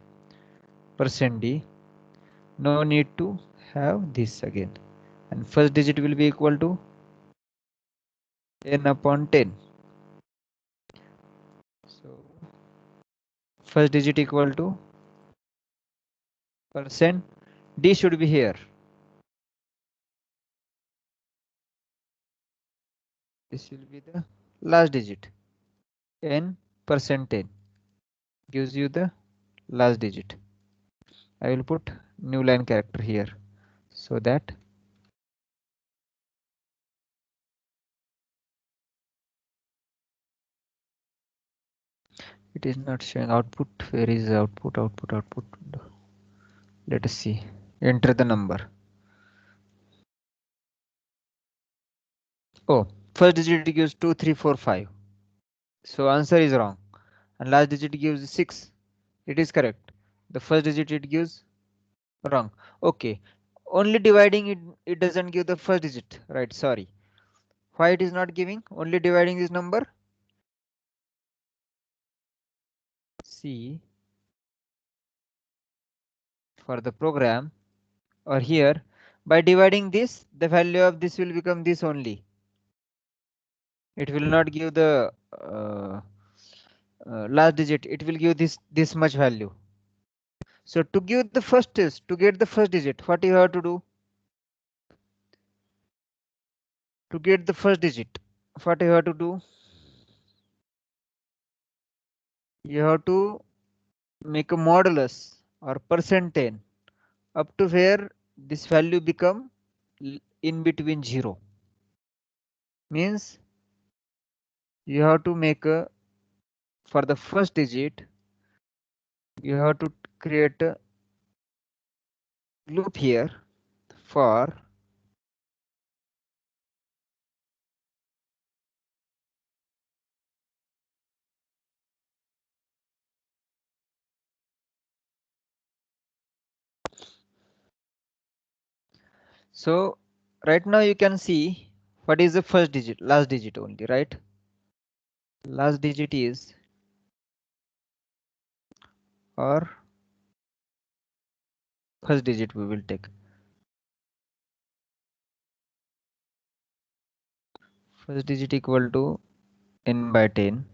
Speaker 1: Percent %d. No need to have this again. And first digit will be equal to n upon 10. So first digit equal to percent %d should be here. This will be the last digit. N percent 10 gives you the last digit. I will put new line character here so that it is not showing output. Where is the output? Output. Let us see. Enter the number. Oh, first digit gives 2345. So answer is wrong. And last digit gives 6. It is correct. The first digit it gives wrong. Okay. Only dividing it doesn't give the first digit. Right, sorry. Why it is not giving? Only dividing this number. See, for the program or here, by dividing this, the value of this will become this only. It will not give the last digit. It will give this much value. So to give the first is to get the first digit, what you have to do? To get the first digit, what you have to do? You have to make a modulus or percent 10 up to where this value become in between 0. Means you have to make a for the first digit you have to create a loop here for so right now you can see what is the first digit, last digit only, right? Last digit is or first digit we will take. First digit equal to n by 10.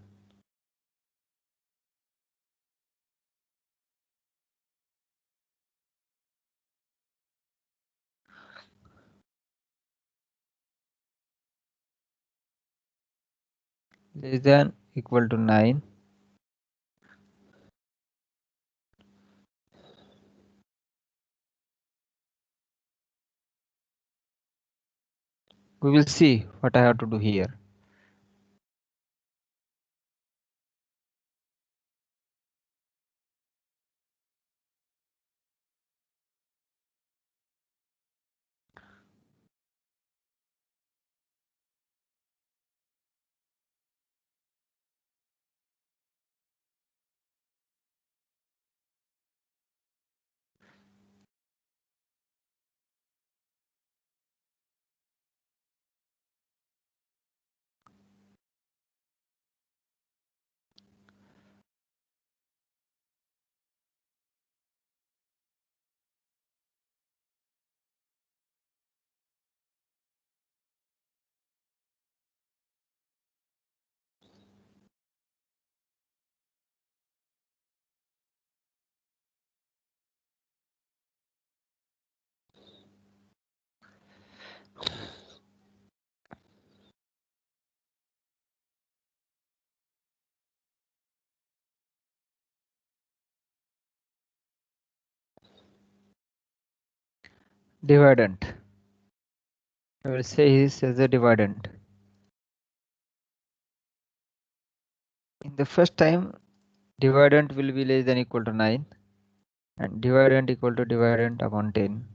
Speaker 1: Less than equal to 9. We will see what I have to do here. dividend. I will say this as a dividend. In the first time, dividend will be less than equal to 9 and dividend equal to dividend upon 10.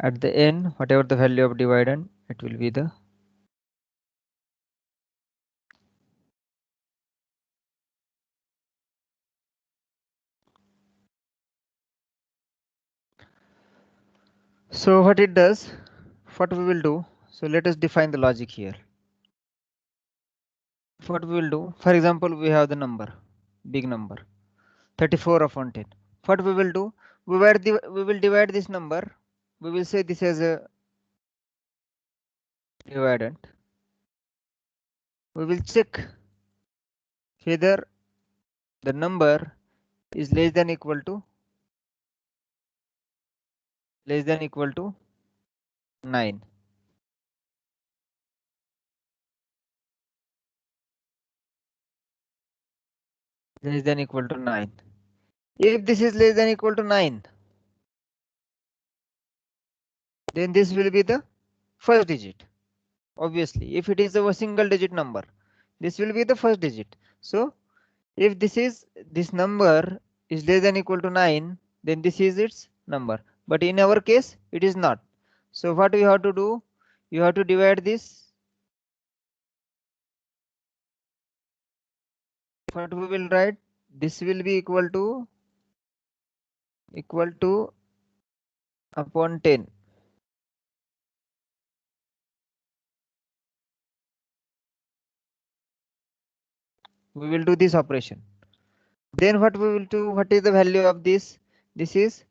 Speaker 1: At the end, whatever the value of dividend, it will be the so what it does, what we will do. So let us define the logic here. What we will do, for example, we have the number, big number, 34 upon 10. What we will do, we will divide this number. We will say this as a dividend. We will check whether the number is less than equal to 9. Less than equal to 9. If this is less than equal to 9, then this will be the first digit. Obviously, if it is a single digit number, this will be the first digit. So if this number is less than equal to 9, then this is its number. But in our case, it is not. So what we have to do? You have to divide this. What we will write? This will be equal to upon 10. We will do this operation. Then what we will do? What is the value of this? This is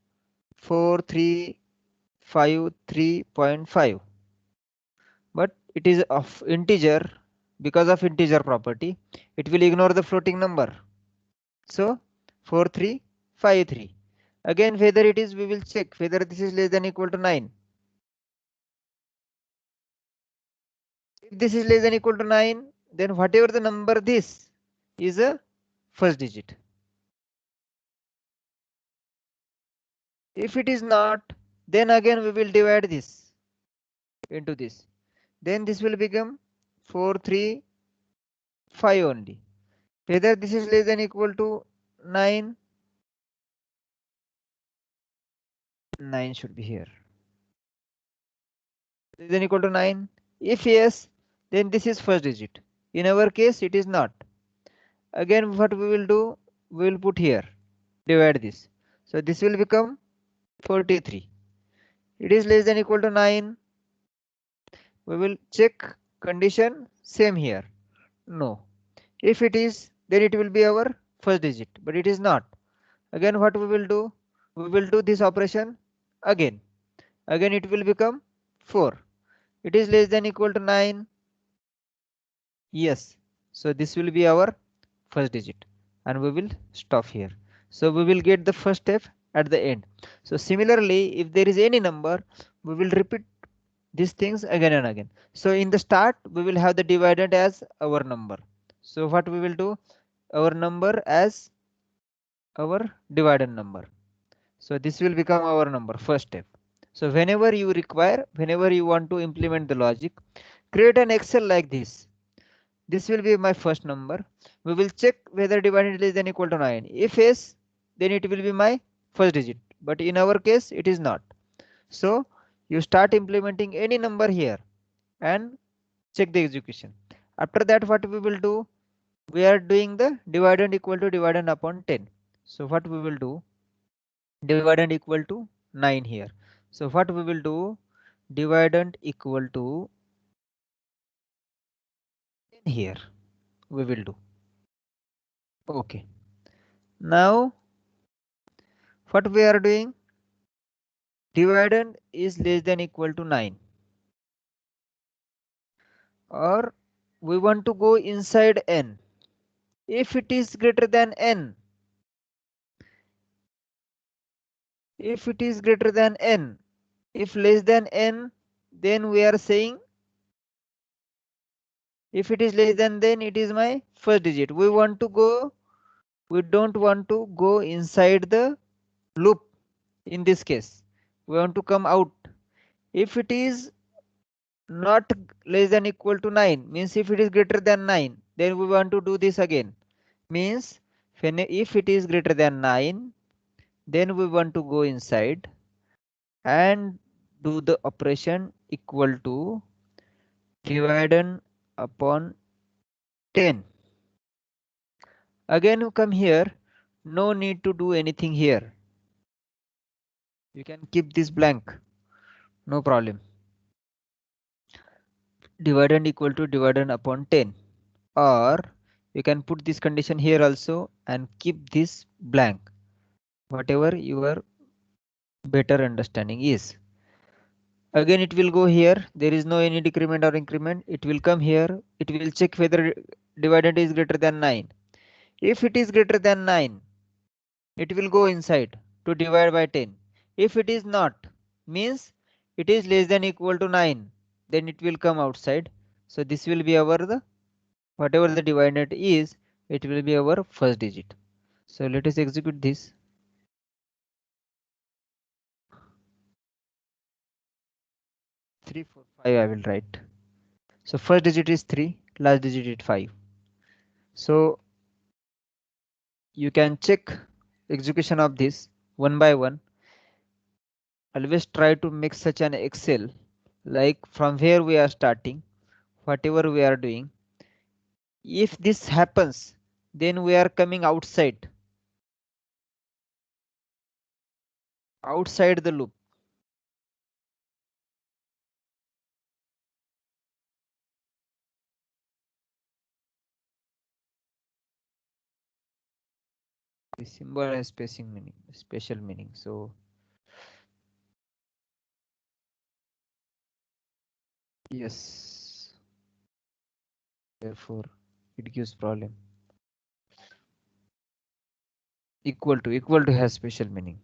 Speaker 1: 4353.5. But it is of integer. Because of integer property, it will ignore the floating number. So 4353. Again, whether it is, we will check whether this is less than equal to 9. If this is less than equal to 9, then whatever the number this is a first digit. If it is not, then again we will divide this into this. Then this will become 435 only. Whether this is less than equal to 9, 9 should be here. Less than equal to 9. If yes, then this is first digit. In our case, it is not. Again, what we will do, we will put here, divide this. So this will become 43. It is less than equal to 9. We will check condition, same here. No. If it is, then it will be our first digit, but it is not. Again, what we will do, we will do this operation again. Again, it will become 4. It is less than equal to 9. Yes. So this will be our first digit and we will stop here. So we will get the first step at the end. So similarly, if there is any number, we will repeat these things again and again. So in the start, we will have the dividend as our number. So what we will do, our number as our dividend number. So this will become our number, first step. So whenever you require, whenever you want to implement the logic, create an Excel like this. This will be my first number. We will check whether dividend is than equal to 9. If yes, then it will be my first digit. But in our case, it is not. So you start implementing any number here and check the execution. After that, what we will do? We are doing the dividend equal to dividend upon 10. So what we will do? Dividend equal to 9 here. So what we will do? Dividend equal to 10 here. We will do. Okay. Now what we are doing? Dividend is less than equal to 9. Or we want to go inside n. If it is greater than n, if it is greater than n, if less than n, then we are saying if it is less than, then it is my first digit. We don't want to go inside the loop in this case. we want to come out. If it is not less than equal to 9, means if it is greater than 9, then we want to do this again. Means if it is greater than 9, then we want to go inside and do the operation equal to dividend upon 10. Again you come here, no need to do anything here. You can keep this blank, no problem. Dividend equal to dividend upon 10, or you can put this condition here also and keep this blank, whatever your better understanding is. Again it will go here, there is no any decrement or increment. It will come here, it will check whether dividend is greater than 9. If it is greater than 9, it will go inside to divide by 10. If it is not, means it is less than equal to 9, then it will come outside. So this will be our whatever the dividend is, it will be our first digit. So let us execute this. 3 4 5 I will write. So first digit is 3, last digit is 5. So you can check execution of this one by one. Always try to make such an Excel, like from where we are starting, whatever we are doing. If this happens, then we are coming outside the loop. The symbol has special meaning. So yes, therefore it gives problem. Equal to has special meaning.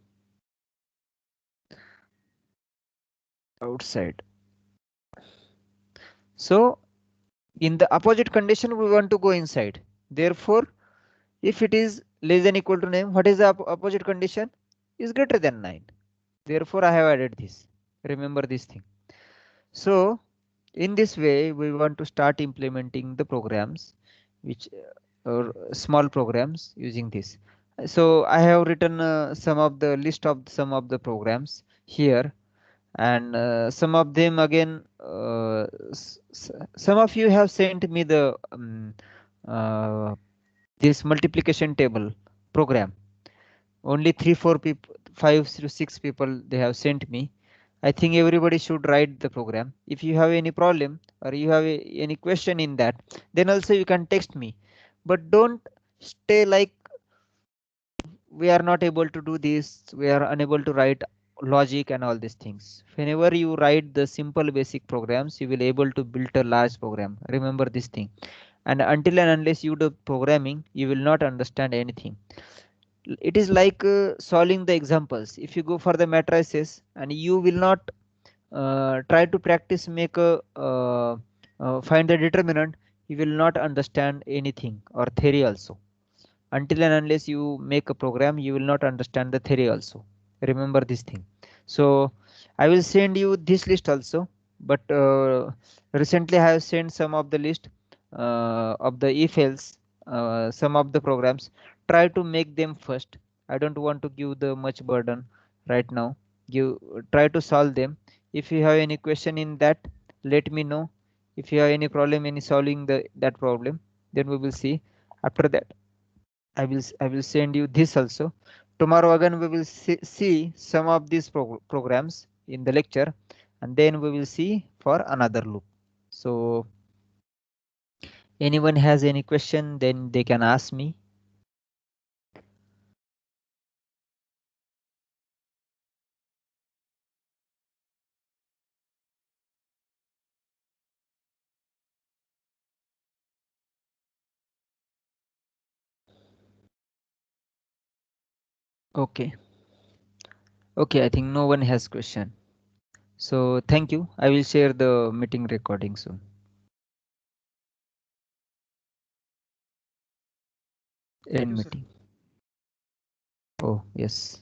Speaker 1: Outside. So in the opposite condition, we want to go inside. Therefore, if it is less than equal to 9, what is the opposite condition? Is greater than 9. Therefore, I have added this. Remember this thing. So in this way, we want to start implementing the programs, which or small programs using this. So I have written some of the list of some of the programs here, and some of them again. Some of you have sent me the uh, this multiplication table program. Only 3 4 people, 5 to 6 people they have sent me. I think everybody should write the program. If you have any problem or you have any question in that, then also you can text me. But don't stay like we are not able to do this, we are unable to write logic and all these things. Whenever you write the simple basic programs, you will able to build a large program. Remember this thing. And until and unless you do programming, you will not understand anything. It is like solving the examples. If you go for the matrices and you will not try to practice make a find the determinant, you will not understand anything or theory also. Until and unless you make a program, you will not understand the theory also. Remember this thing. So I will send you this list also, but recently I have sent some of the list of the if else, some of the programs. Try to make them first. I don't want to give the much burden right now. You try to solve them. If you have any question in that, let me know. If you have any problem in solving that problem, then we will see. After that, I will send you this also. Tomorrow again we will see some of these programs in the lecture, and then we will see for another loop. So anyone has any question, then they can ask me. Okay. Okay, I think no one has question. So thank you. I will share the meeting recording soon. End meeting. Oh, yes.